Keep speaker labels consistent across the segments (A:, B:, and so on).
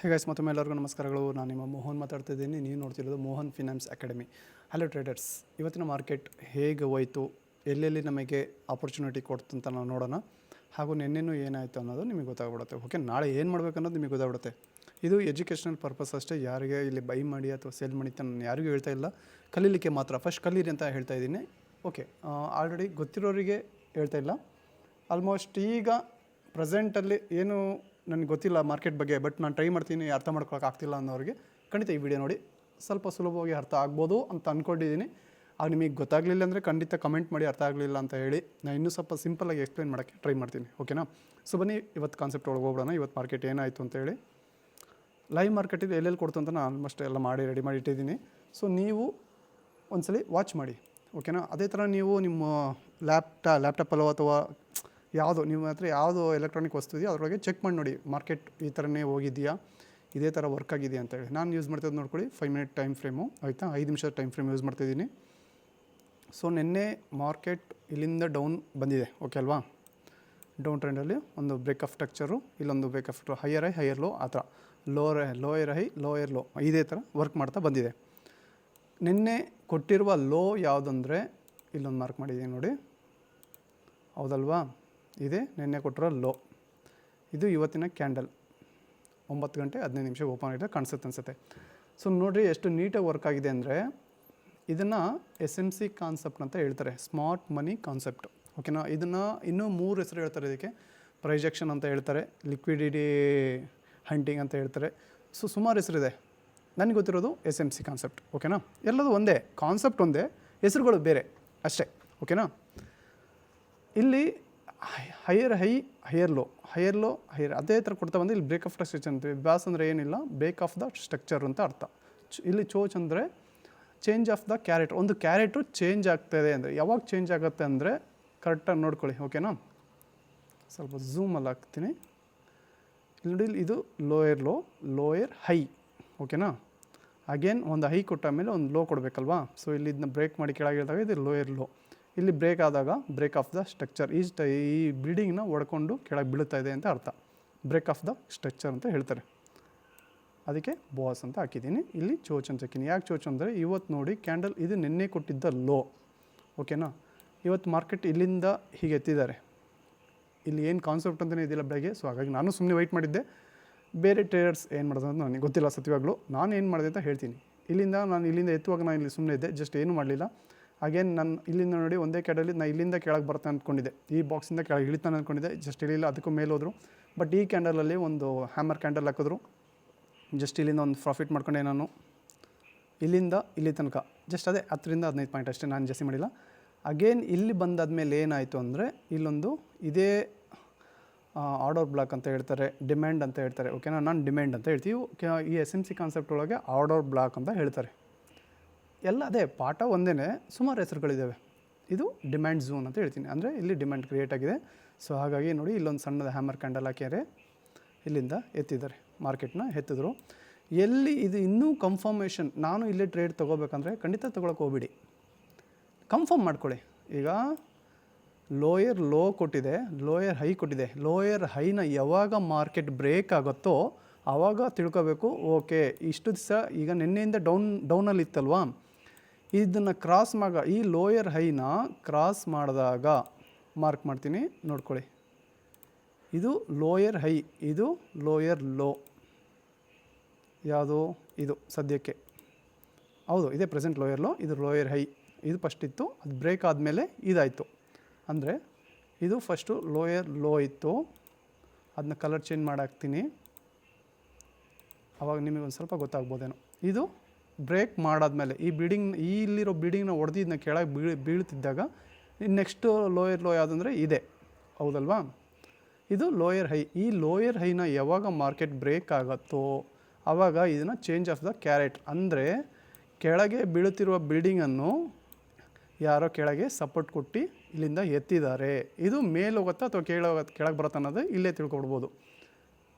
A: Hey guys, ಮತ್ತೊಮ್ಮೆ ಎಲ್ಲರಿಗೂ ನಮಸ್ಕಾರಗಳು. ನಾನು ನಿಮ್ಮ ಮೋಹನ್ ಮಾತಾಡ್ತಿದ್ದೀನಿ. ನೀವು ನೋಡ್ತಿರೋದು Mohan finance academy. Hello traders, ಇವತ್ತಿನ ಮಾರ್ಕೆಟ್ ಹೇಗೆ ಹೋಯಿತು, ಎಲ್ಲೆಲ್ಲಿ ನಮಗೆ ಆಪರ್ಚುನಿಟಿ ಕೊಡ್ತು ಅಂತ ನಾವು ನೋಡೋಣ. ಹಾಗೂ ನಿನ್ನೆನೂ ಏನಾಯಿತು ಅನ್ನೋದು ನಿಮಗೆ ಗೊತ್ತಾಗ್ಬಿಡುತ್ತೆ. ಓಕೆ, ನಾಳೆ ಏನು ಮಾಡಬೇಕು ಅನ್ನೋದು ನಿಮಗೆ ಗೊತ್ತಾಗ್ಬಿಡುತ್ತೆ. ಇದು ಎಜುಕೇಷನಲ್ ಪರ್ಪಸ್ ಅಷ್ಟೇ. ಯಾರಿಗೆ ಇಲ್ಲಿ ಬೈ ಮಾಡಿ ಅಥವಾ ಸೇಲ್ ಮಾಡಿ ಅಂತ ನಾನು ಯಾರಿಗೂ ಹೇಳ್ತಾ ಇಲ್ಲ, ಕಲೀಲಿಕ್ಕೆ ಮಾತ್ರ. ಫಸ್ಟ್ ಕಲೀರಿ ಅಂತ ಹೇಳ್ತಾ ಇದ್ದೀನಿ. ಓಕೆ, ಆಲ್ರೆಡಿ ಗೊತ್ತಿರೋರಿಗೆ ಹೇಳ್ತಾ ಇಲ್ಲ. ಆಲ್ಮೋಸ್ಟ್ ಈಗ ಪ್ರೆಸೆಂಟಲ್ಲಿ ಏನು ನನಗೆ ಗೊತ್ತಿಲ್ಲ ಮಾರ್ಕೆಟ್ ಬಗ್ಗೆ, ಬಟ್ ನಾನು ಟ್ರೈ ಮಾಡ್ತೀನಿ. ಅರ್ಥ ಮಾಡ್ಕೊಳಕ್ಕೆ ಆಗ್ತಿಲ್ಲ ಅನ್ನೋರಿಗೆ ಖಂಡಿತ ಈ ವಿಡಿಯೋ ನೋಡಿ, ಸ್ವಲ್ಪ ಸುಲಭವಾಗಿ ಅರ್ಥ ಆಗ್ಬೋದು ಅಂತ ಅಂದ್ಕೊಂಡಿದ್ದೀನಿ. ಆಗ ನಿಮಗೆ ಗೊತ್ತಾಗಲಿಲ್ಲ ಅಂದರೆ ಖಂಡಿತ ಕಮೆಂಟ್ ಮಾಡಿ ಅರ್ಥ ಆಗಲಿಲ್ಲ ಅಂತ ಹೇಳಿ. ನಾನು ಇನ್ನೂ ಸ್ವಲ್ಪ ಸಿಂಪಲಾಗಿ ಎಕ್ಸ್ಪ್ಲೈನ್ ಮಾಡೋಕ್ಕೆ ಟ್ರೈ ಮಾಡ್ತೀನಿ. ಓಕೆನಾ? ಸೊ ಬನ್ನಿ ಇವತ್ತು ಕಾನ್ಸೆಪ್ಟ್ ಒಳಗೆ ಹೋಗ್ಬಿಡೋಣ. ಇವತ್ತು ಮಾರ್ಕೆಟ್ ಏನಾಯಿತು ಅಂತೇಳಿ, ಲೈವ್ ಮಾರ್ಕೆಟಿಗೆ ಎಲ್ಲೆಲ್ಲಿ ಕೊಡ್ತು ಅಂತ ನಾನು ಆಲ್ಮೋಸ್ಟ್ ಎಲ್ಲ ಮಾಡಿ ರೆಡಿ ಮಾಡಿ ಇಟ್ಟಿದ್ದೀನಿ. ಸೊ ನೀವು ಒಂದ್ಸಲಿ ವಾಚ್ ಮಾಡಿ. ಓಕೆನಾ? ಅದೇ ಥರ ನೀವು ನಿಮ್ಮ ಲ್ಯಾಪ್ಟಾಪಲ್ಲೋ ಅಥವಾ ಯಾವುದು ನಿಮ್ಮ ಹತ್ರ ಯಾವುದು ಎಲೆಕ್ಟ್ರಾನಿಕ್ ವಸ್ತು ಇದೆಯೋ ಅದರೊಳಗೆ ಚೆಕ್ ಮಾಡಿ ನೋಡಿ, ಮಾರ್ಕೆಟ್ ಈ ಥರನೇ ಹೋಗಿದೆಯಾ, ಇದೇ ಥರ ವರ್ಕ್ ಆಗಿದೆಯಾ ಅಂತೇಳಿ. ನಾನು ಯೂಸ್ ಮಾಡ್ತಿದ್ದು ನೋಡ್ಕೊಳ್ಳಿ, 5 ಮಿನಿಟ್ ಟೈಮ್ ಫ್ರೇಮು, ಆಯಿತಾ? 5 ನಿಮಿಷದ ಟೈಮ್ ಫ್ರೇಮ್ ಯೂಸ್ ಮಾಡ್ತಿದ್ದೀನಿ. ಸೊ ನಿನ್ನೆ ಮಾರ್ಕೆಟ್ ಇಲ್ಲಿಂದ ಡೌನ್ ಬಂದಿದೆ. ಓಕೆ ಅಲ್ವಾ? ಡೌನ್ ಟ್ರೆಂಡಲ್ಲಿ ಒಂದು ಬ್ರೇಕ್ ಆಫ್ ಸ್ಟ್ರಕ್ಚರು, ಇಲ್ಲೊಂದು break of higher high higher low, ಆ ಥರ ಲೋಯರ್ ಹೈ ಲೋಯರ್ ಲೋ, ಇದೇ ಥರ ವರ್ಕ್ ಮಾಡ್ತಾ ಬಂದಿದೆ. ನಿನ್ನೆ ಕೊಟ್ಟಿರುವ ಲೋ ಯಾವುದಂದರೆ ಇಲ್ಲೊಂದು ಮಾರ್ಕ್ ಮಾಡಿದ್ದೀನಿ ನೋಡಿ, ಹೌದಲ್ವಾ? ಇದೇ ನಿನ್ನೆ ಕೊಟ್ಟಿರೋ ಲೋ. ಇದು ಇವತ್ತಿನ ಕ್ಯಾಂಡಲ್ 9 ಗಂಟೆ 15 ನಿಮಿಷ ಓಪನ್ ಆಗಿದೆ ಅನಿಸುತ್ತೆ. ಸೊ ನೋಡಿರಿ ಎಷ್ಟು ನೀಟಾಗಿ ವರ್ಕ್ ಆಗಿದೆ ಅಂದರೆ, ಇದನ್ನು SMC ಕಾನ್ಸೆಪ್ಟ್ ಅಂತ ಹೇಳ್ತಾರೆ, ಸ್ಮಾರ್ಟ್ ಮನಿ ಕಾನ್ಸೆಪ್ಟ್. ಓಕೆನಾ? ಇದನ್ನು ಇನ್ನೂ 3 ಹೆಸರು ಹೇಳ್ತಾರೆ. ಇದಕ್ಕೆ ಪ್ರೈಜೆಕ್ಷನ್ ಅಂತ ಹೇಳ್ತಾರೆ, ಲಿಕ್ವಿಡಿಟಿ ಹಂಟಿಂಗ್ ಅಂತ ಹೇಳ್ತಾರೆ. ಸೊ ಸುಮಾರು ಹೆಸರಿದೆ. ನನಗೆ ಗೊತ್ತಿರೋದು SMC ಕಾನ್ಸೆಪ್ಟ್. ಓಕೆನಾ? ಎಲ್ಲದು ಒಂದೇ ಕಾನ್ಸೆಪ್ಟ್, ಒಂದೇ ಹೆಸರುಗಳು ಬೇರೆ ಅಷ್ಟೇ. ಓಕೆನಾ? ಇಲ್ಲಿ higher high higher low higher ಅದೇ ಥರ ಕೊಡ್ತಾ ಬಂದು ಇಲ್ಲಿ ಬ್ರೇಕ್ ಆಫ್ ದ ಸ್ಟ್ರಕ್ಚರ್ ಅಂತೀವಿ. ಬ್ಯಾಸ್ ಅಂದರೆ ಏನಿಲ್ಲ, ಬ್ರೇಕ್ ಆಫ್ ದ ಸ್ಟ್ರಕ್ಚರ್ ಅಂತ ಅರ್ಥ. ಇಲ್ಲಿ ಚೋಚ್ ಅಂದರೆ ಚೇಂಜ್ ಆಫ್ ದ ಕ್ಯಾರೆಟ್. ಒಂದು ಕ್ಯಾರೆಟು ಚೇಂಜ್ ಆಗ್ತಾಯಿದೆ ಅಂದರೆ, ಯಾವಾಗ ಚೇಂಜ್ ಆಗುತ್ತೆ ಅಂದರೆ ಕರೆಕ್ಟಾಗಿ ನೋಡ್ಕೊಳ್ಳಿ. ಓಕೆನಾ? ಸ್ವಲ್ಪ ಝೂಮಲ್ಲಿ ಹಾಕ್ತೀನಿ. ಇಲ್ಲಿ ನೋಡಿ, ಇದು ಲೋಯರ್ ಲೋ ಲೋಯರ್ ಹೈ. ಓಕೆನಾ? ಅಗೇನ್ ಒಂದು ಹೈ ಕೊಟ್ಟ ಮೇಲೆ ಒಂದು ಲೋ ಕೊಡಬೇಕಲ್ವಾ? ಸೊ ಇಲ್ಲಿ ಇದನ್ನ ಬ್ರೇಕ್ ಮಾಡಿ ಕೆಳಗಿಳಿದಾಗ ಇದು ಲೋಯರ್ ಲೋ. ಇಲ್ಲಿ ಬ್ರೇಕ್ ಆದಾಗ ಬ್ರೇಕ್ ಆಫ್ ದ ಸ್ಟ್ರಕ್ಚರ್, ಈ ಬಿಲ್ಡಿಂಗ್ನ ಒಡ್ಕೊಂಡು ಕೆಳಗೆ ಬೀಳ್ತಾ ಇದೆ ಅಂತ ಅರ್ಥ. ಬ್ರೇಕ್ ಆಫ್ ದ ಸ್ಟ್ರಕ್ಚರ್ ಅಂತ ಹೇಳ್ತಾರೆ. ಅದಕ್ಕೆ ಬಾಸ್ ಅಂತ ಹಾಕಿದ್ದೀನಿ. ಇಲ್ಲಿ ಚೋಚ್ ಅಂತ ಹಾಕಿದ್ದೀನಿ. ಯಾಕೆ ಚೋಚ್ ಅಂದರೆ ಇವತ್ತು ನೋಡಿ ಕ್ಯಾಂಡಲ್ ಇದು ನಿನ್ನೆ ಕೊಟ್ಟಿದ್ದ ಲೋ. ಓಕೆನಾ? ಇವತ್ತು ಮಾರ್ಕೆಟ್ ಇಲ್ಲಿಂದ ಹೀಗೆ ಎತ್ತಿದ್ದಾರೆ. ಇಲ್ಲಿ ಏನು ಕಾನ್ಸೆಪ್ಟ್ ಅಂತಲೇ ಇದಿಲ್ಲ ಬೆಳಗ್ಗೆ. ಸೊ ಹಾಗಾಗಿ ನಾನು ಸುಮ್ಮನೆ ವೆಯ್ಟ್ ಮಾಡಿದ್ದೆ. ಬೇರೆ ಟ್ರೇಡರ್ಸ್ ಏನು ಮಾಡೋದು ಅಂತ ನನಗೆ ಗೊತ್ತಿಲ್ಲ ಸತ್ಯವಾಗ್ಲೂ. ನಾನು ಏನು ಮಾಡಿದೆ ಅಂತ ಹೇಳ್ತೀನಿ. ನಾನು ಇಲ್ಲಿಂದ ಎತ್ತುವಾಗ ನಾನು ಇಲ್ಲಿ ಸುಮ್ಮನೆ ಇದ್ದೆ, ಜಸ್ಟ್ ಏನೂ ಮಾಡಲಿಲ್ಲ. ಅಗೇನ್ ನಾನು ಇಲ್ಲಿಂದ ನೋಡಿ ಒಂದೇ ಕ್ಯಾಂಡಲ್ಲಿ ನಾನು ಇಲ್ಲಿಂದ ಕೆಳಗೆ ಬರ್ತಾನೆ ಅಂದ್ಕೊಂಡಿದ್ದೆ, ಈ ಬಾಕ್ಸಿಂದ ಕೆಳಗೆ ಇಳಿತಾನೆ ಅಂದ್ಕೊಂಡಿದ್ದೆ. ಜಸ್ಟ್ ಇಳಿಲ್ಲ, ಅದಕ್ಕೂ ಮೇಲೆ ಹೋದರು. ಬಟ್ ಈ ಕ್ಯಾಂಡಲಲ್ಲಿ ಒಂದು ಹ್ಯಾಮರ್ ಕ್ಯಾಂಡಲ್ ಹಾಕಿದ್ರು. ಜಸ್ಟ್ ಇಲ್ಲಿಂದ ಒಂದು ಪ್ರಾಫಿಟ್ ಮಾಡ್ಕೊಂಡೆ ನಾನು, ಇಲ್ಲಿಂದ ಇಲ್ಲಿ ತನಕ ಜಸ್ಟ್ ಅದೇ 10ರಿಂದ 15 ಪಾಯಿಂಟ್ ಅಷ್ಟೇ, ನಾನು ಜಾಸ್ತಿ ಮಾಡಿಲ್ಲ. ಅಗೇನ್ ಇಲ್ಲಿ ಬಂದಾದ್ಮೇಲೆ ಏನಾಯಿತು ಅಂದರೆ, ಇಲ್ಲೊಂದು ಇದೇ ಆರ್ಡರ್ ಬ್ಲಾಕ್ ಅಂತ ಹೇಳ್ತಾರೆ, ಡಿಮ್ಯಾಂಡ್ ಅಂತ ಹೇಳ್ತಾರೆ. ಓಕೆನಾ? ನಾನು ಡಿಮ್ಯಾಂಡ್ ಅಂತ ಹೇಳ್ತೀವಿ. ಈ SMC ಕಾನ್ಸೆಪ್ಟ್ ಒಳಗೆ ಆರ್ಡರ್ ಬ್ಲಾಕ್ ಅಂತ ಹೇಳ್ತಾರೆ. ಎಲ್ಲ ಅದೇ ಪಾಠ ಒಂದೇ, ಸುಮಾರು ಹೆಸರುಗಳಿದ್ದಾವೆ. ಇದು ಡಿಮ್ಯಾಂಡ್ ಝೋನ್ ಅಂತ ಹೇಳ್ತೀನಿ. ಅಂದರೆ ಇಲ್ಲಿ ಡಿಮ್ಯಾಂಡ್ ಕ್ರಿಯೇಟ್ ಆಗಿದೆ. ಸೊ ಹಾಗಾಗಿ ನೋಡಿ, ಇಲ್ಲೊಂದು ಸಣ್ಣದ ಹ್ಯಾಮರ್ ಕ್ಯಾಂಡಲ್ ಹಾಕ್ಯಾರೆ, ಇಲ್ಲಿಂದ ಎತ್ತಿದ್ದಾರೆ, ಮಾರ್ಕೆಟ್ನ ಎತ್ತಿದ್ರು. ಎಲ್ಲಿ ಇದು ಇನ್ನೂ ಕನ್ಫರ್ಮೇಷನ್, ನಾನು ಇಲ್ಲೇ ಟ್ರೇಡ್ ತೊಗೋಬೇಕಂದ್ರೆ ಖಂಡಿತ ತೊಗೊಳಕ್ಕೆ ಹೋಗ್ಬಿಡಿ, ಕನ್ಫರ್ಮ್ ಮಾಡ್ಕೊಳ್ಳಿ. ಈಗ ಲೋಯರ್ ಲೋ ಕೊಟ್ಟಿದೆ, ಲೋಯರ್ ಹೈ ಕೊಟ್ಟಿದೆ. ಲೋಯರ್ ಹೈನ ಯಾವಾಗ ಮಾರ್ಕೆಟ್ ಬ್ರೇಕ್ ಆಗುತ್ತೋ ಆವಾಗ ತಿಳ್ಕೊಬೇಕು. ಓಕೆ, ಇಷ್ಟು ದಿವಸ ಈಗ ನಿನ್ನೆಯಿಂದ ಡೌನಲ್ಲಿ ಇತ್ತಲ್ವಾ, ಇದನ್ನು ಕ್ರಾಸ್ ಈ ಲೋಯರ್ ಹೈನ ಕ್ರಾಸ್ ಮಾಡಿದಾಗ ಮಾರ್ಕ್ ಮಾಡ್ತೀನಿ, ನೋಡ್ಕೊಳ್ಳಿ. ಇದು ಲೋಯರ್ ಹೈ, ಇದು ಲೋಯರ್ ಲೋ. ಯಾವುದು ಇದು ಸದ್ಯಕ್ಕೆ? ಹೌದು, ಇದೇ ಪ್ರೆಸೆಂಟ್ ಲೋಯರ್ ಲೋ, ಇದು ಲೋಯರ್ ಹೈ. ಇದು ಫಸ್ಟ್ ಇತ್ತು, ಅದು ಬ್ರೇಕ್ ಆದಮೇಲೆ ಇದಾಯಿತು. ಅಂದರೆ ಇದು ಫಸ್ಟು ಲೋಯರ್ ಲೋ ಇತ್ತು, ಅದನ್ನ ಕಲರ್ ಚೇಂಜ್ ಮಾಡಾಕ್ತೀನಿ, ಆವಾಗ ನಿಮಗೆ ಒಂದು ಸ್ವಲ್ಪ ಗೊತ್ತಾಗ್ಬೋದೇನೋ. ಇದು ಬ್ರೇಕ್ ಮಾಡಾದ್ಮೇಲೆ ಇಲ್ಲಿರೋ ಬಿಲ್ಡಿಂಗ್ನ ಹೊಡೆದು ಇದನ್ನ ಕೆಳಗೆ ಬೀಳ್ತಿದ್ದಾಗ ನೆಕ್ಸ್ಟ್ ಲೋಯರ್ ಲೋ ಯಾವುದಂದರೆ ಇದೆ, ಹೌದಲ್ವಾ? ಇದು ಲೋಯರ್ ಹೈ. ಈ ಲೋಯರ್ ಹೈನ ಯಾವಾಗ ಮಾರ್ಕೆಟ್ ಬ್ರೇಕ್ ಆಗುತ್ತೋ ಆವಾಗ ಇದನ್ನು ಚೇಂಜ್ ಆಫ್ ದ ಕ್ಯಾರೆಟ್, ಅಂದರೆ ಕೆಳಗೆ ಬೀಳುತ್ತಿರುವ ಬಿಲ್ಡಿಂಗನ್ನು ಯಾರೋ ಕೆಳಗೆ ಸಪೋರ್ಟ್ ಕೊಟ್ಟು ಇಲ್ಲಿಂದ ಎತ್ತಿದ್ದಾರೆ. ಇದು ಮೇಲೆ ಹೋಗುತ್ತಾ ಅಥವಾ ಕೆಳಗೆ ಬರುತ್ತೆ ಅನ್ನೋದು ಇಲ್ಲೇ ತಿಳ್ಕೊಡ್ಬೋದು.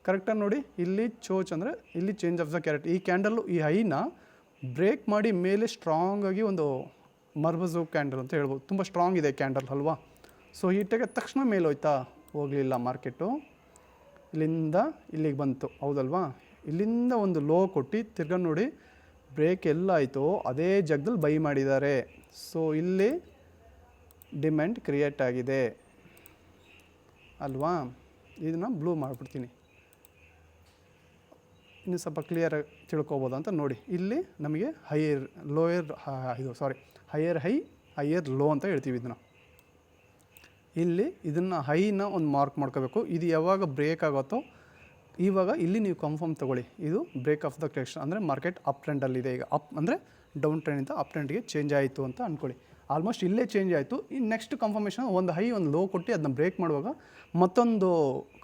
A: ಕರೆಕ್ಟಾಗಿ ನೋಡಿ, ಇಲ್ಲಿ ಚೋಚ್ ಅಂದರೆ ಇಲ್ಲಿ ಚೇಂಜ್ ಆಫ್ ದ ಕ್ಯಾರೆಟ್. ಈ ಕ್ಯಾಂಡಲ್ಲು ಈ ಹೈನ ಬ್ರೇಕ್ ಮಾಡಿ ಮೇಲೆ ಸ್ಟ್ರಾಂಗಾಗಿ ಒಂದು ಮರ್ಬಜು ಕ್ಯಾಂಡಲ್ ಅಂತ ಹೇಳ್ಬೋದು. ತುಂಬ ಸ್ಟ್ರಾಂಗ್ ಇದೆ ಕ್ಯಾಂಡಲ್ ಅಲ್ವಾ? ಸೊ ಹೀಟಾಗಿ ತಕ್ಷಣ ಮೇಲೆ ಹೋಯ್ತಾ? ಹೋಗಲಿಲ್ಲ ಮಾರ್ಕೆಟು, ಇಲ್ಲಿಂದ ಇಲ್ಲಿಗೆ ಬಂತು, ಹೌದಲ್ವಾ? ಇಲ್ಲಿಂದ ಒಂದು ಲೋ ಕೊಟ್ಟು ತಿರ್ಗಾ ನೋಡಿ ಬ್ರೇಕ್ ಎಲ್ಲ ಆಯಿತು ಅದೇ ಜಾಗದಲ್ಲಿ ಬೈ ಮಾಡಿದ್ದಾರೆ. ಸೊ ಇಲ್ಲಿ ಡಿಮ್ಯಾಂಡ್ ಕ್ರಿಯೇಟ್ ಆಗಿದೆ ಅಲ್ವಾ. ಇದನ್ನು ಬ್ಲೂ ಮಾಡಿಬಿಡ್ತೀನಿ, ಇನ್ನು ಸ್ವಲ್ಪ ಕ್ಲಿಯರಾಗಿ ತಿಳ್ಕೊಬೋದು ಅಂತ ನೋಡಿ. ಇಲ್ಲಿ ನಮಗೆ ಹೈಯರ್ ಹೈ ಹೈಯರ್ ಲೋ ಅಂತ ಹೇಳ್ತೀವಿ ಇದನ್ನು. ಇಲ್ಲಿ ಇದನ್ನು ಹೈನ ಒಂದು ಮಾರ್ಕ್ ಮಾಡ್ಕೋಬೇಕು. ಇದು ಯಾವಾಗ ಬ್ರೇಕ್ ಆಗುತ್ತೋ ಇವಾಗ ಇಲ್ಲಿ ನೀವು ಕನ್ಫರ್ಮ್ ತೊಗೊಳ್ಳಿ, ಇದು ಬ್ರೇಕ್ ಆಫ್ ದ ಕರೆಕ್ಷನ್, ಅಂದರೆ ಮಾರ್ಕೆಟ್ ಅಪ್ ಟ್ರೆಂಡಲ್ಲಿದೆ. ಈಗ ಅಪ್ ಅಂದರೆ ಡೌನ್ ಟ್ರೆಂಡಿಂದ ಅಪ್ ಟ್ರೆಂಡ್ಗೆ ಚೇಂಜ್ ಆಯಿತು ಅಂತ ಅಂದ್ಕೊಳ್ಳಿ. ಆಲ್ಮೋಸ್ಟ್ ಇಲ್ಲೇ ಚೇಂಜ್ ಆಯಿತು. ಇನ್ನು ನೆಕ್ಸ್ಟ್ ಕನ್ಫರ್ಮೇಷನ್ ಒಂದು ಹೈ ಒಂದು ಲೋ ಕೊಟ್ಟು ಅದನ್ನ ಬ್ರೇಕ್ ಮಾಡುವಾಗ ಮತ್ತೊಂದು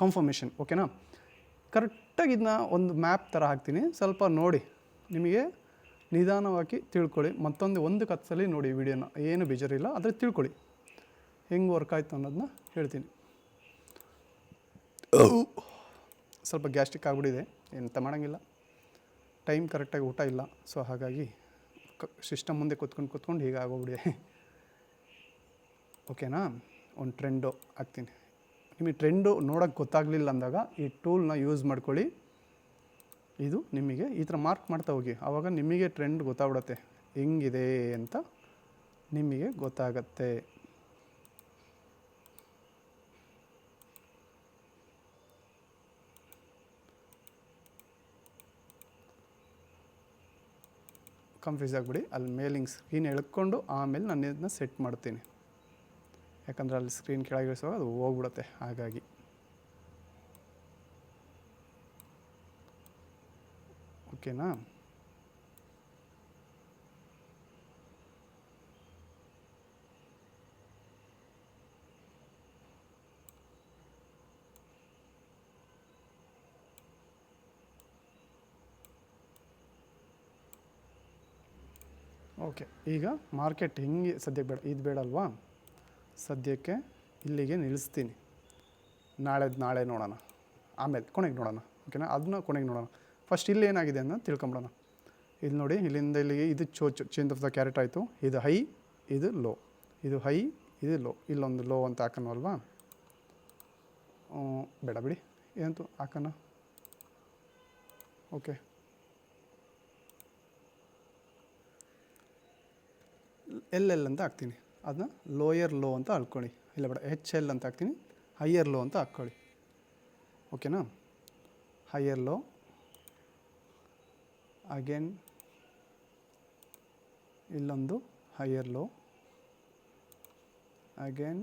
A: ಕನ್ಫರ್ಮೇಷನ್. ಓಕೆನಾ. ಕರೆಕ್ಟಾಗಿ ಇದನ್ನ ಒಂದು ಮ್ಯಾಪ್ ಥರ ಹಾಕ್ತೀನಿ, ಸ್ವಲ್ಪ ನೋಡಿ, ನಿಮಗೆ ನಿಧಾನವಾಗಿ ತಿಳ್ಕೊಳ್ಳಿ. ಒಂದು ಕತ್ತಲ್ಲಿ ನೋಡಿ ವಿಡಿಯೋನ, ಏನು ಬೇಜಾರಿಲ್ಲ, ಆದರೆ ತಿಳ್ಕೊಳ್ಳಿ ಹೆಂಗೆ ವರ್ಕ್ ಆಯಿತು ಅನ್ನೋದನ್ನ ಹೇಳ್ತೀನಿ. ಸ್ವಲ್ಪ ಗ್ಯಾಸ್ಟ್ರಿಕ್ ಆಗಿಬಿಟ್ಟಿದೆ, ಎಂತ ಮಾಡೋಂಗಿಲ್ಲ, ಟೈಮ್ ಕರೆಕ್ಟಾಗಿ ಊಟ ಇಲ್ಲ. ಸೊ ಹಾಗಾಗಿ ಸಿಸ್ಟಮ್ ಮುಂದೆ ಕೂತ್ಕೊಂಡು ಹೀಗೆ ಆಗೋಗ್ಬಿಟ್ಟಿದೆ. ಓಕೆನಾ. ಒಂದು ಟ್ರೆಂಡು ಹಾಕ್ತೀನಿ. ನಿಮಗೆ ಟ್ರೆಂಡು ನೋಡೋಕ್ಕೆ ಗೊತ್ತಾಗಲಿಲ್ಲ ಅಂದಾಗ ಈ ಟೂಲ್ನ ಯೂಸ್ ಮಾಡ್ಕೊಳ್ಳಿ. ಇದು ನಿಮಗೆ ಈ ಥರ ಮಾರ್ಕ್ ಮಾಡ್ತಾ ಹೋಗಿ, ಆವಾಗ ನಿಮಗೆ ಟ್ರೆಂಡ್ ಗೊತ್ತಾಗ್ಬಿಡುತ್ತೆ ಹೆಂಗಿದೆ ಅಂತ ನಿಮಗೆ ಗೊತ್ತಾಗತ್ತೆ. ಕನ್ಫ್ಯೂಸ್ ಆಗಿಬಿಡಿ, ಅಲ್ಲಿ ಮೇಲಿಂಗ್ ಸ್ಕ್ರೀನ್ ಎಳ್ಕೊಂಡು ಆಮೇಲೆ ನಾನು ಇದನ್ನ ಸೆಟ್ ಮಾಡ್ತೀನಿ. ಯಾಕಂದರೆ ಅಲ್ಲಿ ಸ್ಕ್ರೀನ್ ಕೆಳಗೆ ಇಳಿಸುವಾಗ ಅದು ಹೋಗ್ಬಿಡುತ್ತೆ. ಹಾಗಾಗಿ ಓಕೆನಾ. ಓಕೆ, ಈಗ ಮಾರ್ಕೆಟ್ ಹೆಂಗೆ ಸದ್ಯಕ್ಕೆ ಬೇಡ, ಇದು ಬೇಡ ಅಲ್ವಾ. ಸದ್ಯಕ್ಕೆ ಇಲ್ಲಿಗೆ ನಿಲ್ಲಿಸ್ತೀನಿ. ನಾಳೆ ನೋಡೋಣ, ಆಮೇಲೆ ಕೊನೆಗೆ ನೋಡೋಣ. ಓಕೆನಾ, ಅದನ್ನ ಕೊನೆಗೆ ನೋಡೋಣ. ಫಸ್ಟ್ ಇಲ್ಲಿ ಏನಾಗಿದೆ ಅಂತ ತಿಳ್ಕೊಂಬಿಡೋಣ. ಇಲ್ಲಿ ನೋಡಿ, ಇಲ್ಲಿಂದ ಇಲ್ಲಿಗೆ ಇದು ಚೇಂಜ್ ಆಫ್ ದ ಕ್ಯಾರೆಟ್ ಆಯಿತು. ಇದು ಹೈ, ಇದು ಲೋ, ಇದು ಹೈ, ಇದು ಲೋ. ಇಲ್ಲೊಂದು ಲೋ ಅಂತ ಹಾಕೋಣ ಅಲ್ವಾ. ಬೇಡ ಬಿಡಿ, ಏನಂತೂ ಹಾಕೋಣ. ಓಕೆ, ಎಲ್ ಅಂತ ಹಾಕ್ತೀನಿ. ಅದನ್ನ ಲೋಯರ್ ಲೋ ಅಂತ ಹಾಕ್ಕೊಳ್ಳಿ. ಇಲ್ಲ ಬೇಡ, HL ಅಂತ ಹಾಕ್ತೀನಿ, ಹೈಯರ್ ಲೋ ಅಂತ ಹಾಕ್ಕೊಳ್ಳಿ. ಓಕೆನಾ. ಹೈಯರ್ ಲೋ, ಅಗೇನ್ ಇಲ್ಲೊಂದು ಹೈಯರ್ ಲೋ, ಅಗೇನ್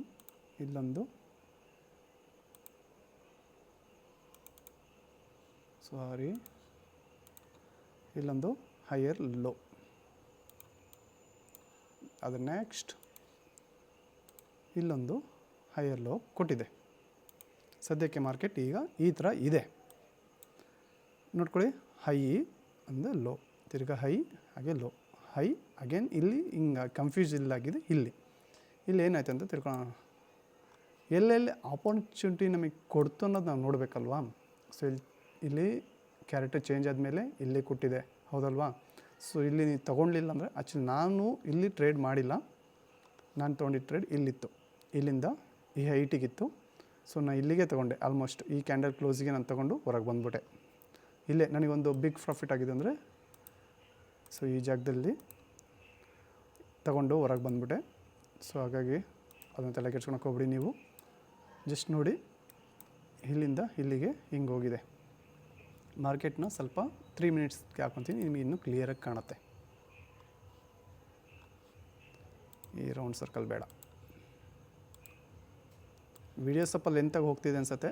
A: ಇಲ್ಲೊಂದು ಇಲ್ಲೊಂದು ಹೈಯರ್ ಲೋ. ಅದು ನೆಕ್ಸ್ಟ್ ಇಲ್ಲೊಂದು ಹೈಯರ್ ಲೋ ಕೊಟ್ಟಿದೆ. ಸದ್ಯಕ್ಕೆ ಮಾರ್ಕೆಟ್ ಈಗ ಈ ಥರ ಇದೆ ನೋಡ್ಕೊಳ್ಳಿ. ಹೈ ಅಂದರೆ ಲೋ, ತಿರ್ಗಾ ಹೈ, ಹಾಗೆ ಲೋ, ಹೈ ಅಗೇನ್. ಇಲ್ಲಿ ಹಿಂಗೆ ಕನ್ಫ್ಯೂಸ್ ಇಲ್ಲಾಗಿದೆ. ಇಲ್ಲಿ ಏನಾಯ್ತು ಅಂತ ತಿಳ್ಕೊಳ್ಳೋಣ. ಎಲ್ಲೆಲ್ಲಿ ಆಪರ್ಚುನಿಟಿ ನಮಗೆ ಕೊಡ್ತು ಅನ್ನೋದು ನಾವು ನೋಡಬೇಕಲ್ವಾ. ಸೊ ಇಲ್ಲಿ ಕ್ಯಾರೆಕ್ಟರ್ ಚೇಂಜ್ ಆದಮೇಲೆ ಇಲ್ಲಿ ಕೊಟ್ಟಿದೆ, ಹೌದಲ್ವಾ. ಸೊ ಇಲ್ಲಿ ನೀವು ತೊಗೊಳ್ಲಿಲ್ಲ ಅಂದರೆ, ಆ್ಯಕ್ಚುಲಿ ನಾನು ಇಲ್ಲಿ ಟ್ರೇಡ್ ಮಾಡಿಲ್ಲ, ನಾನು ತೊಗೊಂಡಿದ್ದ ಟ್ರೇಡ್ ಇಲ್ಲಿತ್ತು, ಇಲ್ಲಿಂದ ಈ ಹೈಟಿಗಿತ್ತು. ಸೊ ನಾನು ಇಲ್ಲಿಗೆ ತೊಗೊಂಡೆ. ಆಲ್ಮೋಸ್ಟ್ ಈ ಕ್ಯಾಂಡಲ್ ಕ್ಲೋಸಿಗೆ ನಾನು ತೊಗೊಂಡು ಹೊರಗೆ ಬಂದ್ಬಿಟ್ಟೆ. ಇಲ್ಲೇ ನನಗೊಂದು ಬಿಗ್ ಪ್ರಾಫಿಟ್ ಆಗಿದೆ ಅಂದರೆ, ಸೊ ಈ ಜಾಗದಲ್ಲಿ ತಗೊಂಡು ಹೊರಗೆ ಬಂದ್ಬಿಟ್ಟೆ. ಸೊ ಹಾಗಾಗಿ ಅದನ್ನು ತಲೆ ಕೆಡ್ಸ್ಕೊಳಕ್ಕೆ ಹೋಗ್ಬಿಡಿ ನೀವು. ಜಸ್ಟ್ ನೋಡಿ, ಇಲ್ಲಿಂದ ಇಲ್ಲಿಗೆ ಹಿಂಗೆ ಹೋಗಿದೆ. ಮಾರ್ಕೆಟ್ನ ಸ್ವಲ್ಪ 3 ಮಿನಿಟ್ಸ್ಗೆ ಹಾಕೊತೀನಿ, ನಿಮಗೆ ಇನ್ನೂ ಕ್ಲಿಯರಾಗಿ ಕಾಣುತ್ತೆ. ಈ ರೌಂಡ್ ಸರ್ಕಲ್ ಬೇಡ. ವಿಡಿಯೋ ಸ್ವಲ್ಪ ಲೆಂತಾಗಿ ಹೋಗ್ತಿದೆ ಅನಿಸುತ್ತೆ,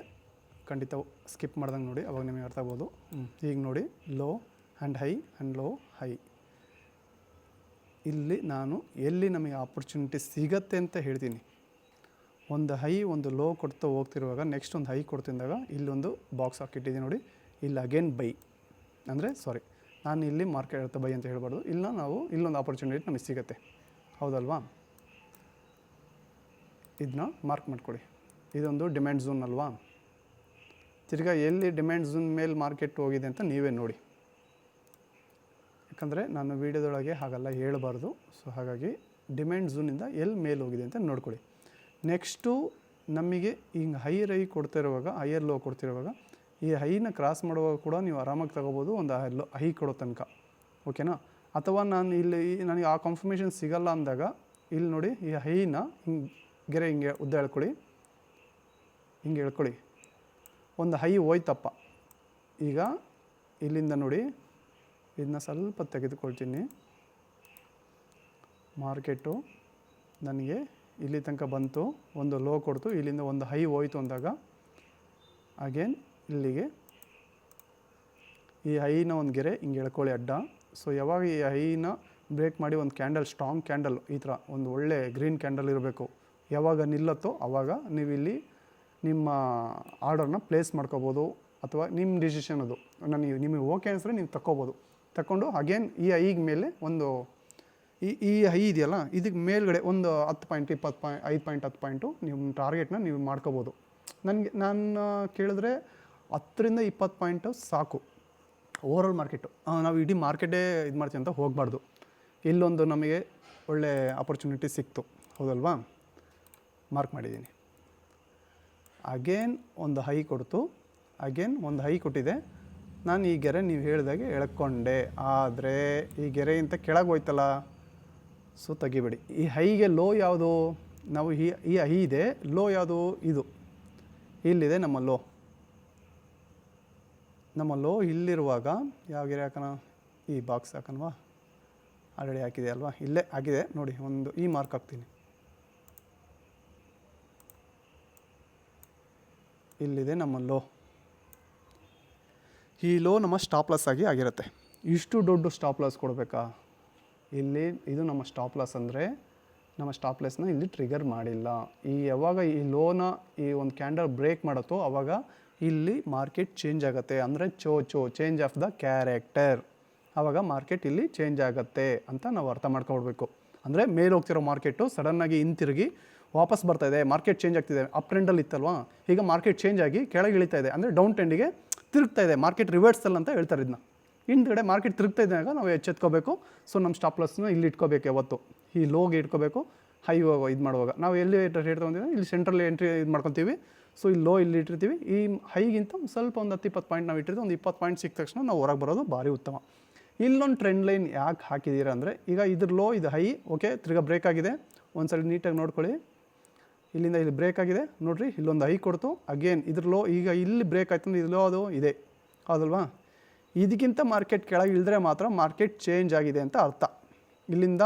A: ಖಂಡಿತ ಸ್ಕಿಪ್ ಮಾಡ್ದಂಗೆ ನೋಡಿ, ಅವಾಗ ನಿಮಗೆ ಅರ್ಥ ಆಗ್ಬೋದು. ಈಗ ನೋಡಿ, low and high and low high. ಇಲ್ಲಿ ನಾನು ಎಲ್ಲಿ ನಮಗೆ ಆಪರ್ಚುನಿಟಿ ಸಿಗತ್ತೆ ಅಂತ ಹೇಳ್ತೀನಿ. ಒಂದು ಹೈ ಒಂದು ಲೋ ಕೊಡ್ತಾ ಹೋಗ್ತಿರುವಾಗ ನೆಕ್ಸ್ಟ್ ಒಂದು ಹೈ ಕೊಡ್ತಿದ್ದಾಗ ಇಲ್ಲೊಂದು ಬಾಕ್ಸ್ ಹಾಕಿಟ್ಟಿದ್ದೀನಿ ನೋಡಿ. ಇಲ್ಲಿ ಅಗೇನ್ ಬೈ ಅಂದರೆ ನಾನು ಇಲ್ಲಿ ಮಾರ್ಕೆಟ್ ಇರುತ್ತೆ ಬೈ ಅಂತ ಹೇಳ್ಬಾರ್ದು. ಇಲ್ಲ, ನಾವು ಇಲ್ಲೊಂದು ಆಪರ್ಚುನಿಟಿ ನಮಗೆ ಸಿಗುತ್ತೆ, ಹೌದಲ್ವಾ. ಇದನ್ನ ಮಾರ್ಕ್ ಮಾಡ್ಕೊಳ್ಳಿ. ಇದೊಂದು ಡಿಮ್ಯಾಂಡ್ ಝೋನ್ ಅಲ್ವಾ. ತಿರ್ಗಾ ಎಲ್ಲಿ ಡಿಮ್ಯಾಂಡ್ ಝೋನ್ ಮೇಲೆ ಮಾರ್ಕೆಟ್ ಹೋಗಿದೆ ಅಂತ ನೀವೇ ನೋಡಿ, ಯಾಕಂದರೆ ನಾನು ವೀಡಿಯೋದೊಳಗೆ ಹಾಗೆಲ್ಲ ಹೇಳಬಾರ್ದು. ಸೊ ಹಾಗಾಗಿ ಡಿಮ್ಯಾಂಡ್ ಝೋನಿಂದ ಎಲ್ಲಿ ಮೇಲೆ ಹೋಗಿದೆ ಅಂತ ನೋಡ್ಕೊಳ್ಳಿ. ನೆಕ್ಸ್ಟು ನಮಗೆ ಹಿಂಗೆ ಹೈಯರ್ ಕೊಡ್ತಿರುವಾಗ, ಹೈಯರ್ ಲೋ ಕೊಡ್ತಿರುವಾಗ ಈ ಹೈನ ಕ್ರಾಸ್ ಮಾಡುವಾಗ ಕೂಡ ನೀವು ಆರಾಮಾಗಿ ತಗೋಬೋದು ಒಂದು ಹೈ ಕೊಡೋ ತನಕ, ಓಕೆನಾ. ಅಥವಾ ನಾನು ಇಲ್ಲಿ ನನಗೆ ಆ ಕನ್ಫರ್ಮೇಷನ್ ಸಿಗಲ್ಲ ಅಂದಾಗ ಇಲ್ಲಿ ನೋಡಿ, ಈ ಹೈನ ಹಿಂಗೆ ಗೆರೆ ಹಿಂಗೆ ಉದ್ದ ಎಳ್ಕೊಳ್ಳಿ, ಹಿಂಗೆ ಎಳ್ಕೊಳ್ಳಿ, ಒಂದು ಹೈ ಹೋಯ್ತಪ್ಪ. ಈಗ ಇಲ್ಲಿಂದ ನೋಡಿ, ಇದನ್ನ ಸ್ವಲ್ಪ ತೆಗೆದುಕೊಳ್ತೀನಿ. ಮಾರ್ಕೆಟು ನನಗೆ ಇಲ್ಲಿ ತನಕ ಬಂತು, ಒಂದು ಲೋ ಕೊಡ್ತು, ಇಲ್ಲಿಂದ ಒಂದು ಹೈ ಹೋಯ್ತು ಅಂದಾಗ ಅಗೇನ್ ಇಲ್ಲಿಗೆ ಈ ಹೈನ ಒಂದು ಗೆರೆ ಹಿಂಗೆ ಎಳ್ಕೊಳ್ಳಿ ಅಡ್ಡ. ಸೊ ಯಾವಾಗ ಈ ಹೈನ ಬ್ರೇಕ್ ಮಾಡಿ ಒಂದು ಕ್ಯಾಂಡಲ್, ಸ್ಟ್ರಾಂಗ್ ಕ್ಯಾಂಡಲ್, ಈ ಥರ ಒಂದು ಒಳ್ಳೆ ಗ್ರೀನ್ ಕ್ಯಾಂಡಲ್ ಇರಬೇಕು. ಯಾವಾಗ ನಿಲ್ಲತ್ತೋ ಆವಾಗ ನೀವು ಇಲ್ಲಿ ನಿಮ್ಮ ಆರ್ಡರ್ನ ಪ್ಲೇಸ್ ಮಾಡ್ಕೋಬೋದು, ಅಥವಾ ನಿಮ್ಮ ಡಿಸಿಷನ್ ಅದು. ನಿಮಗೆ ಓಕೆ ಅನಿಸಿದ್ರೆ ನೀವು ತಗೊಂಡು ಅಗೇನ್ ಈ ಹೈಗೆ ಮೇಲೆ ಒಂದು ಈ ಹೈ ಇದೆಯಲ್ಲ, ಇದಕ್ಕೆ ಮೇಲ್ಗಡೆ ಒಂದು 10 ಪಾಯಿಂಟ್ 20 ಪಾಯಿಂಟ್ 5 ಪಾಯಿಂಟ್ 10 ಪಾಯಿಂಟು ನಿಮ್ಮ ಟಾರ್ಗೆಟ್ನ ನೀವು ಮಾಡ್ಕೋಬೋದು. ನಾನು ಕೇಳಿದ್ರೆ 10ರಿಂದ 20 ಪಾಯಿಂಟು ಸಾಕು ಓವರಾಲ್ ಮಾರ್ಕೆಟು. ನಾವು ಇಡೀ ಮಾರ್ಕೆಟೇ ಇದು ಮಾಡ್ತೀವಿ ಅಂತ ಹೋಗಬಾರ್ದು. ಇಲ್ಲೊಂದು ನಮಗೆ ಒಳ್ಳೆ ಆಪರ್ಚುನಿಟಿ ಸಿಕ್ತು, ಹೌದಲ್ವಾ. ಮಾರ್ಕ್ ಮಾಡಿದ್ದೀನಿ. ಅಗೇನ್ ಒಂದು ಹೈ ಕೊಡ್ತು, ಅಗೇನ್ ಒಂದು ಹೈ ಕೊಟ್ಟಿದೆ. ನಾನು ಈ ಗೆರೆ ನೀವು ಹೇಳಿದಾಗೆ ಎಳ್ಕೊಂಡೆ, ಆದರೆ ಈ ಗೆರೆಗಿಂತ ಕೆಳಗೆ ಹೋಯ್ತಲ್ಲ, ಸೊ ತೆಗಿಬೇಡಿ. ಈ ಹೈಗೆ ಲೋ ಯಾವುದು, ನಾವು ಈ ಹೈ ಇದೆ, ಲೋ ಯಾವುದು, ಇದು ಇಲ್ಲಿದೆ ನಮ್ಮ ಲೋ. ನಮ್ಮ ಲೋ ಇಲ್ಲಿರುವಾಗ ಯಾವ ಗೆರೆ ಹಾಕೋಣ, ಈ ಬಾಕ್ಸ್ ಹಾಕೋಣವಾ, ಆಲ್ರೆಡಿ ಹಾಕಿದೆ ಅಲ್ವಾ, ಇಲ್ಲೇ ಆಗಿದೆ ನೋಡಿ, ಒಂದು ಈ ಮಾರ್ಕ್ ಹಾಕ್ತೀನಿ. ಇಲ್ಲಿದೆ ನಮ್ಮ ಲೋ. ಈ ಲೋ ನಮ್ಮ ಸ್ಟಾಪ್ ಲಾಸ್ ಆಗಿರುತ್ತೆ. ಇಷ್ಟು ದೊಡ್ಡ ಸ್ಟಾಪ್ ಲಾಸ್ ಕೊಡಬೇಕಾ ಇಲ್ಲಿ? ಇದು ನಮ್ಮ ಸ್ಟಾಪ್ ಲಾಸ್ ಅಂದರೆ ನಮ್ಮ ಸ್ಟಾಪ್ ಲಾಸ್ನ ಇಲ್ಲಿ ಟ್ರಿಗರ್ ಮಾಡಿಲ್ಲ. ಯಾವಾಗ ಈ ಲೋನ ಈ ಒಂದು ಕ್ಯಾಂಡಲ್ ಬ್ರೇಕ್ ಮಾಡುತ್ತೋ ಆವಾಗ ಇಲ್ಲಿ ಮಾರ್ಕೆಟ್ ಚೇಂಜ್ ಆಗುತ್ತೆ. ಅಂದರೆ ಚೇಂಜ್ ಆಫ್ ದ ಕ್ಯಾರೆಕ್ಟರ್. ಆವಾಗ ಮಾರ್ಕೆಟ್ ಇಲ್ಲಿ ಚೇಂಜ್ ಆಗುತ್ತೆ ಅಂತ ನಾವು ಅರ್ಥ ಮಾಡ್ಕೊಳ್ಬೇಕು. ಅಂದರೆ ಮೇಲೆ ಹೋಗ್ತಿರೋ ಮಾರ್ಕೆಟು ಸಡನ್ನಾಗಿ ಹಿಂತಿರುಗಿ ವಾಪಸ್ ಬರ್ತಾ ಇದೆ, ಮಾರ್ಕೆಟ್ ಚೇಂಜ್ ಆಗ್ತಿದೆ. ಅಪ್ ಟ್ರೆಂಡಲ್ಲಿ ಇತ್ತಲ್ವಾ, ಈಗ ಮಾರ್ಕೆಟ್ ಚೇಂಜ್ ಆಗಿ ಕೆಳಗೆ ಇಳಿತಾ ಇದೆ, ಅಂದರೆ ಡೌನ್ ಟ್ರೆಂಡಿಗೆ ತಿರುಗ್ತಾ ಇದೆ. ಮಾರ್ಕೆಟ್ ರಿವರ್ಸಲ್ ಅಂತ ಹೇಳ್ತಾರೆ ಇದನ್ನ. ಹಿಂದ್ಗಡೆ ಮಾರ್ಕೆಟ್ ತಿರುಗ್ತಾ ಇದ್ದಾಗ ನಾವು ಎಚ್ಚೆತ್ಕೋಬೇಕು. ಸೊ ನಮ್ಮ ಸ್ಟಾಪ್ ಲಾಸ್ನ ಇಲ್ಲಿ ಇಟ್ಕೋಬೇಕು ಯಾವತ್ತು, ಈ ಲೋಗೆ ಇಟ್ಕೋಬೇಕು. ಹೈ ಇದು ಮಾಡುವಾಗ ನಾವು ಎಲ್ಲಿ ರೇಟ್ ತೊಗೊಂತೀವಿ, ಇಲ್ಲಿ ಸೆಂಟ್ರಲ್ಲಿ ಎಂಟ್ರಿ ಇದು ಮಾಡ್ಕೊತೀವಿ. ಸೊ ಈ ಲೋ ಇಲ್ಲಿ ಇಟ್ಟಿರ್ತೀವಿ. ಈ ಹೈಗಿಂತ ಸ್ವಲ್ಪ ಒಂದು 10-20 ಪಾಯಿಂಟ್ ನಾವು ಇಟ್ಟಿರ್ತೀವಿ. ಒಂದು 20 ಪಾಯಿಂಟ್ ಸಿಕ್ಕ ತಕ್ಷಣ ನಾವು ಹೊರಗೆ ಬರೋದು ಭಾರಿ ಉತ್ತಮ. ಇಲ್ಲೊಂದು ಟ್ರೆಂಡ್ ಲೈನ್ ಯಾಕೆ ಹಾಕಿದ್ದೀರಾ ಅಂದರೆ, ಈಗ ಇದ್ರ ಲೋ ಇದು ಹೈ, ಓಕೆ, ತಿರ್ಗಾ ಬ್ರೇಕ್ ಆಗಿದೆ. ಒಂದು ಸಲ ನೀಟಾಗಿ ನೋಡ್ಕೊಳ್ಳಿ, ಇಲ್ಲಿಂದ ಇಲ್ಲಿ ಬ್ರೇಕ್ ಆಗಿದೆ ನೋಡಿರಿ, ಇಲ್ಲೊಂದು ಹೈ ಕೊಡ್ತು. ಅಗೇನ್ ಇದ್ರ ಲೋ ಈಗ ಇಲ್ಲಿ ಬ್ರೇಕ್ ಆಯ್ತು ಅಂದರೆ ಇದು ಲೋ ಅದು ಇದೆ, ಹೌದಲ್ವಾ. ಇದಕ್ಕಿಂತ ಮಾರ್ಕೆಟ್ ಕೆಳಗೆ ಇಳಿದ್ರೆ ಮಾತ್ರ ಮಾರ್ಕೆಟ್ ಚೇಂಜ್ ಆಗಿದೆ ಅಂತ ಅರ್ಥ. ಇಲ್ಲಿಂದ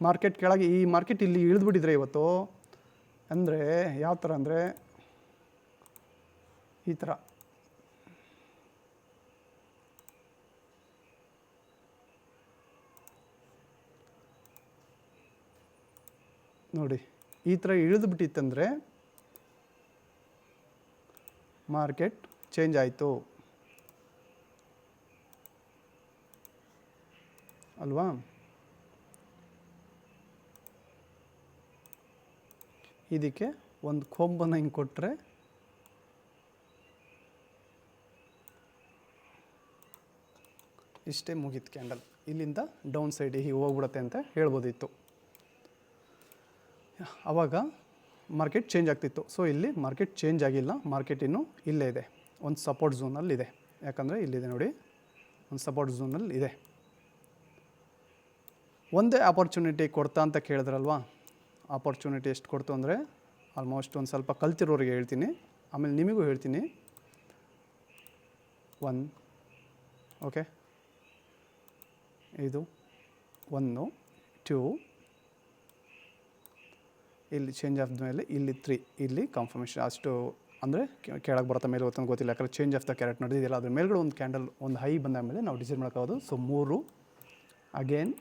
A: ಮಾರ್ಕೆಟ್ ಕೆಳಗೆ, ಈ ಮಾರ್ಕೆಟ್ ಇಲ್ಲಿ ಇಳಿದ್ಬಿಟ್ಟಿದ್ರೆ ಇವತ್ತು, ಅಂದರೆ ಯಾವ ಥರ ಅಂದರೆ ಈ ಥರ ನೋಡಿ, ಈ ಥರ ಇಳಿದುಬಿಟ್ಟಿತ್ತಂದರೆ ಮಾರ್ಕೆಟ್ ಚೇಂಜ್ ಆಯಿತು ಅಲ್ವಾ. ಇದಕ್ಕೆ ಒಂದು ಕೊಂಬನ್ನು ಹಿಂಗೆ ಕೊಟ್ಟರೆ ಇಷ್ಟೇ ಮುಗೀತು ಕ್ಯಾಂಡಲ್. ಇಲ್ಲಿಂದ ಡೌನ್ ಸೈಡ್ ಹೀಗೆ ಹೋಗ್ಬಿಡುತ್ತೆ ಅಂತ ಹೇಳ್ಬೋದಿತ್ತು. ಆವಾಗ ಮಾರ್ಕೆಟ್ ಚೇಂಜ್ ಆಗ್ತಿತ್ತು. ಸೊ ಇಲ್ಲಿ ಮಾರ್ಕೆಟ್ ಚೇಂಜ್ ಆಗಿಲ್ಲ, ಮಾರ್ಕೆಟ್ ಇನ್ನೂ ಇಲ್ಲೇ ಇದೆ, ಒಂದು ಸಪೋರ್ಟ್ ಝೋನಲ್ಲಿದೆ. ಯಾಕಂದರೆ ಇಲ್ಲಿದೆ ನೋಡಿ, ಒಂದು ಸಪೋರ್ಟ್ ಝೋನಲ್ಲಿ ಇದೆ. ಒಂದೇ ಆಪರ್ಚುನಿಟಿ ಕೊಡ್ತಾ ಅಂತ ಕೇಳಿದ್ರಲ್ವಾ, ಆಪರ್ಚುನಿಟಿ ಎಷ್ಟು ಕೊಡ್ತು ಅಂದರೆ ಆಲ್ಮೋಸ್ಟ್ ಒಂದು ಸ್ವಲ್ಪ ಕಲ್ತಿರೋರಿಗೆ ಹೇಳ್ತೀನಿ, ಆಮೇಲೆ ನಿಮಗೂ ಹೇಳ್ತೀನಿ. 1 ಓಕೆ, ಇದು 1 2, ಇಲ್ಲಿ ಚೇಂಜ್ ಆದಮೇಲೆ ಇಲ್ಲಿ 3, ಇಲ್ಲಿ ಕನ್ಫರ್ಮೇಷನ್ ಅಷ್ಟು ಅಂದರೆ ಕೆಳಗೆ ಬರುತ್ತೆ, ಮೇಲೆ ಗೊತ್ತಂತ ಗೊತ್ತಿಲ್ಲ. ಯಾಕಂದರೆ ಚೇಂಜ್ ಆಫ್ ದ ಕ್ಯಾರೆಕ್ಟ್ ನಡೆದಿಲ್ಲ. ಅದ್ರ ಮೇಲ್ಗಡೆ ಒಂದು ಕ್ಯಾಂಡಲ್, ಒಂದು ಹೈ ಬಂದ ಮೇಲೆ ನಾವು ಡಿಸೈಡ್ ಮಾಡೋಕ್ಕಾಗೋದು. ಸೊ 3 ಅಗೇನ್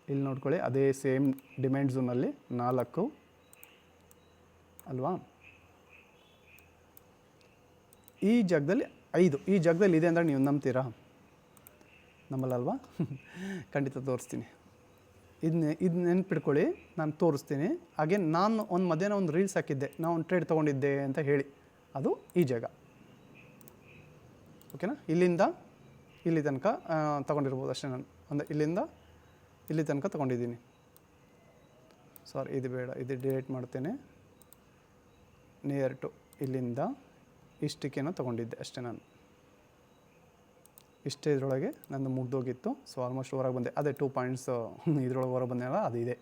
A: ಇಲ್ಲಿ ನೋಡ್ಕೊಳ್ಳಿ, ಅದೇ ಸೇಮ್ ಡಿಮ್ಯಾಂಡ್ ಝೋನಲ್ಲಿ 4 ಅಲ್ವಾ. ಈ ಜಾಗದಲ್ಲಿ 5, ಈ ಜಾಗದಲ್ಲಿ ಇದೆ ಅಂದರೆ ನೀವು ನಂಬ್ತೀರಾ? ನಂಬಲ್ಲಲ್ವಾ? ಖಂಡಿತ ತೋರಿಸ್ತೀನಿ. ಇದು ನೆನ್ಪಿಟ್ಕೊಳ್ಳಿ, ನಾನು ತೋರಿಸ್ತೀನಿ. ಹಾಗೆ ನಾನು ಮಧ್ಯಾಹ್ನ ಒಂದು ರೀಲ್ಸ್ ಹಾಕಿದ್ದೆ, ನಾನು ಒಂದು ಟ್ರೇಡ್ ತೊಗೊಂಡಿದ್ದೆ ಅಂತ ಹೇಳಿ, ಅದು ಈ ಜಾಗ, ಓಕೆನಾ. ಇಲ್ಲಿಂದ ಇಲ್ಲಿ ತನಕ ತೊಗೊಂಡಿರ್ಬೋದು ಅಷ್ಟೇ. ನಾನು ಅಂದರೆ ಇಲ್ಲಿಂದ ಇಲ್ಲಿ ತನಕ ತೊಗೊಂಡಿದ್ದೀನಿ. ಸಾರಿ, ಇದು ಬೇಡ, ಇದು ಡಿಲೀಟ್ ಮಾಡ್ತೇನೆ. ನಿಯರ್ ಟು ಇಲ್ಲಿಂದ ಇಷ್ಟಕ್ಕೇನೋ ತೊಗೊಂಡಿದ್ದೆ ಅಷ್ಟೇ ನಾನು. ಇಷ್ಟೇ ಇದರೊಳಗೆ ನಂದು ಮುಗ್ದೋಗಿತ್ತು. ಸೊ ಆಲ್ಮೋಸ್ಟ್ ಹೊರಗೆ ಬಂದೆ. ಅದೇ 2 ಪಾಯಿಂಟ್ಸ್ ಇದ್ರೊಳಗೆ ಹೊರಗೆ ಬಂದೆನಲ್ಲ ಅದು ಇದೆ,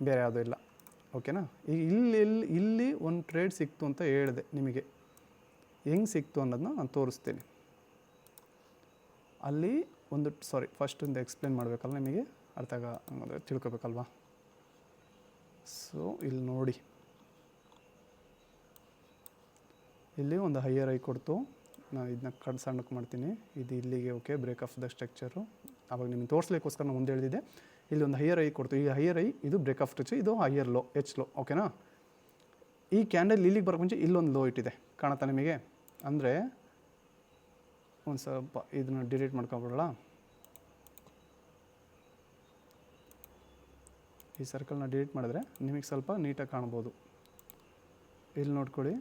A: ಬೇರೆ ಯಾವುದೂ ಇಲ್ಲ. ಓಕೆನಾ. ಈಗ ಇಲ್ಲಿ ಒಂದು ಟ್ರೇಡ್ ಸಿಕ್ತು ಅಂತ ಹೇಳಿದೆ ನಿಮಗೆ. ಹೆಂಗೆ ಸಿಕ್ತು ಅನ್ನೋದನ್ನ ನಾನು ತೋರಿಸ್ತೀನಿ. ಅಲ್ಲಿ ಒಂದು ಫಸ್ಟ್ ಒಂದು ಎಕ್ಸ್ಪ್ಲೇನ್ ಮಾಡಬೇಕಲ್ಲ ನಿಮಗೆ, ಅರ್ಥ ಅಂದರೆ ತಿಳ್ಕೊಬೇಕಲ್ವಾ. ಸೊ ಇಲ್ಲಿ ನೋಡಿ, ಇಲ್ಲಿ ಒಂದು ಹೈಯರ್ ಐ ಕೊಡ್ತು. ನಾನು ಇದನ್ನ ಸಣ್ಣಕ್ಕೆ ಮಾಡ್ತೀನಿ. ಇದು ಇಲ್ಲಿಗೆ okay, break of the structure. ಆವಾಗ ನಿಮ್ಗೆ ತೋರಿಸ್ಲಿಕ್ಕೋಸ್ಕರ ನಾನು ಮುಂದೆ ಹೇಳಿದ್ದೆ. ಇಲ್ಲಿ ಒಂದು ಹೈಯರ್ ಐ ಕೊಡ್ತು. ಈ ಹೈಯರ್ ಐ ಇದು ಬ್ರೇಕ್ ಆಫ್ ಸ್ಟ್ರಕ್ಚರ್, ಇದು ಹೈಯರ್ ಲೋ, ಎಚ್ ಲೋ. ಓಕೆನಾ. ಈ ಕ್ಯಾಂಡಲ್ ಇಲ್ಲಿಗೆ ಬರೋಕ್ಕೆ ಮುಂಚೆ ಇಲ್ಲೊಂದು ಲೋ ಇಟ್ಟಿದೆ, ಕಾಣುತ್ತಾ ನಿಮಗೆ? ಅಂದರೆ ಒಂದು ಸ್ವಲ್ಪ ಇದನ್ನು ಡಿಲೀಟ್ ಮಾಡ್ಕೊಬಿಡೋಣ. ಈ ಸರ್ಕಲ್ನ ಡಿಲೀಟ್ ಮಾಡಿದ್ರೆ ನಿಮಗೆ ಸ್ವಲ್ಪ ನೀಟಾಗಿ ಕಾಣ್ಬೋದು. ಇಲ್ಲಿ ನೋಡ್ಕೊಳ್ಳಿ,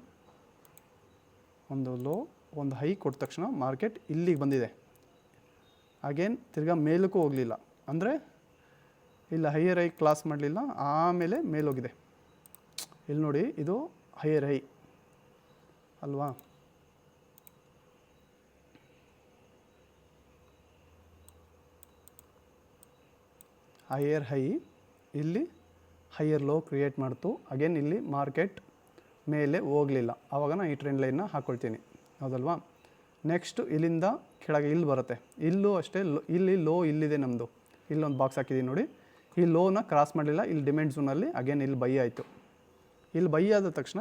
A: ಒಂದು ಲೋ ಒಂದು ಹೈ ಕೊಟ್ಟ ತಕ್ಷಣ ಮಾರ್ಕೆಟ್ ಇಲ್ಲಿಗೆ ಬಂದಿದೆ. ಅಗೇನ್ ತಿರ್ಗಾ ಮೇಲಕ್ಕೂ ಹೋಗಲಿಲ್ಲ, ಅಂದರೆ ಇಲ್ಲ ಹೈಯರ್ ಹೈ ಕ್ಲಾಸ್ ಮಾಡಲಿಲ್ಲ, ಆಮೇಲೆ ಮೇಲೋಗಿದೆ. ಇಲ್ಲಿ ನೋಡಿ, ಇದು ಹೈಯರ್ ಹೈ ಅಲ್ವಾ. ಹೈಯರ್ ಹೈ, ಇಲ್ಲಿ ಹೈಯರ್ ಲೋ ಕ್ರಿಯೇಟ್ ಮಾಡ್ತು. ಅಗೇನ್ ಇಲ್ಲಿ ಮಾರ್ಕೆಟ್ ಮೇಲೆ ಹೋಗಲಿಲ್ಲ, ಆವಾಗ ನಾನು ಈ ಟ್ರೆಂಡ್ ಲೈನ್ನ ಹಾಕ್ಕೊಳ್ತೀನಿ, ಹೌದಲ್ವಾ. ನೆಕ್ಸ್ಟು ಇಲ್ಲಿಂದ ಕೆಳಗೆ ಇಲ್ಲಿ ಬರುತ್ತೆ. ಇಲ್ಲೂ ಅಷ್ಟೇ, ಇಲ್ಲಿ ಲೋ ಇಲ್ಲಿದೆ ನಮ್ಮದು. ಇಲ್ಲೊಂದು ಬಾಕ್ಸ್ ಹಾಕಿದ್ದೀನಿ ನೋಡಿ. ಈ ಲೋನ ಕ್ರಾಸ್ ಮಾಡಲಿಲ್ಲ, ಇಲ್ಲಿ ಡಿಮ್ಯಾಂಡ್ ಝೋನಲ್ಲಿ ಅಗೇನ್ ಇಲ್ಲಿ ಬೈ ಆಯಿತು. ಇಲ್ಲಿ ಬೈ ಆದ ತಕ್ಷಣ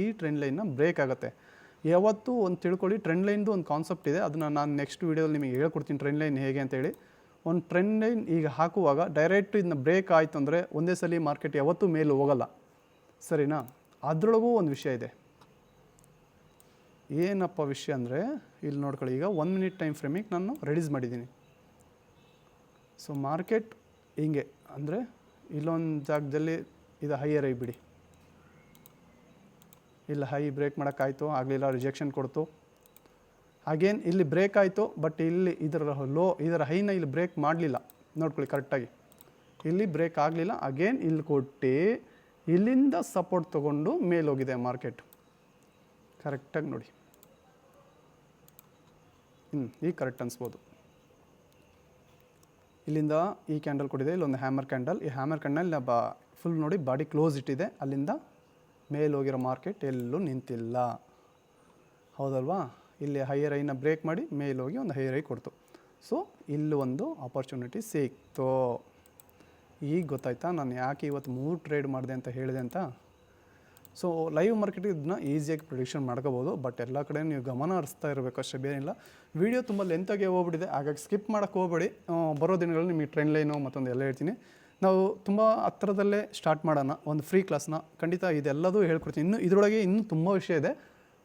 A: ಈ ಟ್ರೆಂಡ್ ಲೈನ್ನ ಬ್ರೇಕ್ ಆಗುತ್ತೆ. ಯಾವತ್ತೂ ಒಂದು ತಿಳ್ಕೊಳ್ಳಿ, ಟ್ರೆಂಡ್ ಲೈನ್ದು ಒಂದು ಕಾನ್ಸೆಪ್ಟ್ ಇದೆ, ಅದನ್ನು ನಾನು ನೆಕ್ಸ್ಟ್ ವೀಡಿಯೋದಲ್ಲಿ ನಿಮಗೆ ಹೇಳ್ಕೊಡ್ತೀನಿ ಟ್ರೆಂಡ್ ಲೈನ್ ಹೇಗೆ ಅಂತೇಳಿ. ಒಂದು ಟ್ರೆಂಡ್ ಲೈನ್ ಈಗ ಹಾಕುವಾಗ ಡೈರೆಕ್ಟ್ ಇದನ್ನ ಬ್ರೇಕ್ ಆಯಿತು ಅಂದರೆ ಒಂದೇ ಸಲ ಮಾರ್ಕೆಟ್ ಯಾವತ್ತೂ ಮೇಲೆ ಹೋಗಲ್ಲ, ಸರಿನಾ. ಅದರೊಳಗೂ ಒಂದು ವಿಷಯ ಇದೆ. ಏನಪ್ಪ ವಿಷಯ ಅಂದರೆ, ಇಲ್ಲಿ ನೋಡ್ಕೊಳ್ಳಿ, ಈಗ 1 ಮಿನಿಟ್ ಟೈಮ್ ಫ್ರೇಮಿಗೆ ನಾನು ರೆಡ್ಯೂಸ್ ಮಾಡಿದ್ದೀನಿ. ಸೊ ಮಾರ್ಕೆಟ್ ಹಿಂಗೆ ಅಂದರೆ ಇಲ್ಲೊಂದು ಜಾಗದಲ್ಲಿ ಇದು ಹೈಯರ್ ಐ ಬಿಡಿ, ಇಲ್ಲಿ ಹೈ ಬ್ರೇಕ್ ಮಾಡೋಕ್ಕಾಯಿತು, ಆಗಲಿಲ್ಲ, ರಿಜೆಕ್ಷನ್ ಕೊಡ್ತು. ಅಗೇನ್ ಇಲ್ಲಿ ಬ್ರೇಕ್ ಆಯಿತು, ಬಟ್ ಇಲ್ಲಿ ಇದರ ಹೈನ ಇಲ್ಲಿ ಬ್ರೇಕ್ ಮಾಡಲಿಲ್ಲ. ನೋಡ್ಕೊಳ್ಳಿ ಕರೆಕ್ಟಾಗಿ, ಇಲ್ಲಿ ಬ್ರೇಕ್ ಆಗಲಿಲ್ಲ. ಅಗೇನ್ ಇಲ್ಲಿ ಕೊಟ್ಟು ಇಲ್ಲಿಂದ ಸಪೋರ್ಟ್ ತೊಗೊಂಡು ಮೇಲೋಗಿದೆ ಮಾರ್ಕೆಟ್. ಕರೆಕ್ಟಾಗಿ ನೋಡಿ, ಈಗ ಕರೆಕ್ಟ್ ಅನಿಸ್ಬೋದು. ಇಲ್ಲಿಂದ ಈ ಕ್ಯಾಂಡಲ್ ಕೊಟ್ಟಿದೆ, ಇಲ್ಲೊಂದು ಹ್ಯಾಮರ್ ಕ್ಯಾಂಡಲ್. ಈ ಹ್ಯಾಮರ್ ಕ್ಯಾಂಡಲ್ ಫುಲ್ ನೋಡಿ ಬಾಡಿ ಕ್ಲೋಸ್ ಇಟ್ಟಿದೆ. ಅಲ್ಲಿಂದ ಮೇಲೆ ಹೋಗಿರೋ ಮಾರ್ಕೆಟ್ ಎಲ್ಲೂ ನಿಂತಿಲ್ಲ, ಹೌದಲ್ವಾ. ಇಲ್ಲಿ ಹೈಯರ್ ಐನ ಬ್ರೇಕ್ ಮಾಡಿ ಮೇಲೋಗಿ ಒಂದು ಹೈಯರ್ ಐ ಕೊಡ್ತು. ಸೊ ಇಲ್ಲಿ ಒಂದು ಆಪರ್ಚುನಿಟಿ ಸಿಕ್ತು. ಈಗ ಗೊತ್ತಾಯ್ತಾ ನಾನು ಯಾಕೆ ಇವತ್ತು 3 ಟ್ರೇಡ್ ಮಾಡಿದೆ ಅಂತ ಹೇಳಿದೆ ಅಂತ. ಸೊ ಲೈವ್ ಮಾರ್ಕೆಟಿಗೆ ಇದನ್ನ ಈಸಿಯಾಗಿ ಪ್ರಿಡಿಕ್ಷನ್ ಮಾಡ್ಕೋಬೋದು, ಬಟ್ ಎಲ್ಲ ಕಡೆ ನೀವು ಗಮನ ಹರಿಸ್ತಾ ಇರಬೇಕು ಅಷ್ಟೇ, ಬೇರೇನಿಲ್ಲ. ವಿಡಿಯೋ ತುಂಬ ಲೆಂತಾಗಿ ಹೋಗ್ಬಿಟ್ಟಿದೆ, ಹಾಗಾಗಿ ಸ್ಕಿಪ್ ಮಾಡೋಕ್ಕೆ ಹೋಗಬೇಡಿ. ಬರೋ ದಿನಗಳಲ್ಲಿ ನಿಮಗೆ ಟ್ರೆಂಡ್ ಲೈನು ಮತ್ತೊಂದು ಎಲ್ಲ ಹೇಳ್ತೀನಿ. ನಾವು ತುಂಬ ಹತ್ತಿರದಲ್ಲೇ ಸ್ಟಾರ್ಟ್ ಮಾಡೋಣ ಒಂದು ಫ್ರೀ ಕ್ಲಾಸ್ನ, ಖಂಡಿತ ಇದೆಲ್ಲದೂ ಹೇಳ್ಕೊಡ್ತೀನಿ. ಇದರೊಳಗೆ ಇನ್ನೂ ತುಂಬ ವಿಷಯ ಇದೆ,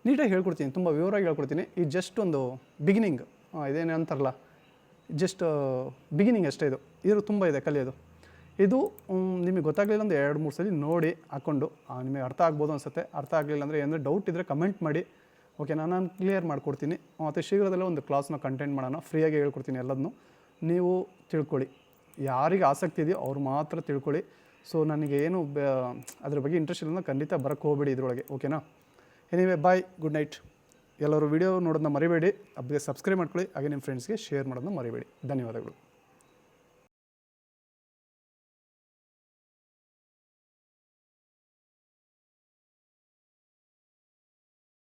A: ನೀಟಾಗಿ ಹೇಳ್ಕೊಡ್ತೀನಿ, ತುಂಬ ವಿವರವಾಗಿ ಹೇಳ್ಕೊಡ್ತೀನಿ. ಇದು ಜಸ್ಟ್ ಒಂದು ಬಿಗಿನಿಂಗ್, ಇದೇನೇ ಅಂತಾರಲ್ಲ, ಜಸ್ಟ್ ಬಿಗಿನಿಂಗ್ ಅಷ್ಟೇ. ಇದು ತುಂಬ ಇದೆ ಕಲಿಯೋದು. ಇದು ನಿಮಗೆ ಗೊತ್ತಾಗಲಿಲ್ಲ ಅಂದರೆ 2-3 ಸಲ ನೋಡಿ ಹಾಕ್ಕೊಂಡು ನಿಮಗೆ ಅರ್ಥ ಆಗ್ಬೋದು ಅನಿಸುತ್ತೆ. ಅರ್ಥ ಆಗಲಿಲ್ಲ ಅಂದರೆ ಏನಾದರೂ ಡೌಟ್ ಇದ್ದರೆ ಕಮೆಂಟ್ ಮಾಡಿ, ಓಕೆನಾ. ನಾನು ಕ್ಲಿಯರ್ ಮಾಡಿಕೊಡ್ತೀನಿ. ಮತ್ತು ಶೀಘ್ರದಲ್ಲೇ ಒಂದು ಕ್ಲಾಸ್ನ ಕಂಟೆಂಟ್ ಮಾಡೋಣ, ಫ್ರೀಯಾಗಿ ಹೇಳ್ಕೊಡ್ತೀನಿ ಎಲ್ಲದನ್ನು. ನೀವು ತಿಳ್ಕೊಳ್ಳಿ, ಯಾರಿಗೆ ಆಸಕ್ತಿ ಇದೆಯೋ ಅವ್ರು ಮಾತ್ರ ತಿಳ್ಕೊಳ್ಳಿ. ಸೊ ನನಗೆ ಏನು ಅದ್ರ ಬಗ್ಗೆ ಇಂಟ್ರೆಸ್ಟ್ ಇಲ್ಲ ಖಂಡಿತ ಬರೋಕ್ಕೆ ಹೋಗಬೇಡಿ ಇದರೊಳಗೆ, ಓಕೆನಾ. ಎನಿವೇ ಬಾಯ್, ಗುಡ್ ನೈಟ್. ಎಲ್ಲರೂ ವಿಡಿಯೋ ನೋಡೋದನ್ನ ಮರಿಬೇಡಿ, ಸಬ್ಸ್ಕ್ರೈಬ್ ಮಾಡ್ಕೊಳ್ಳಿ, ಹಾಗೆ ನಿಮ್ಮ ಫ್ರೆಂಡ್ಸ್ಗೆ ಶೇರ್ ಮಾಡೋದನ್ನ ಮರಿಬೇಡಿ. ಧನ್ಯವಾದಗಳು.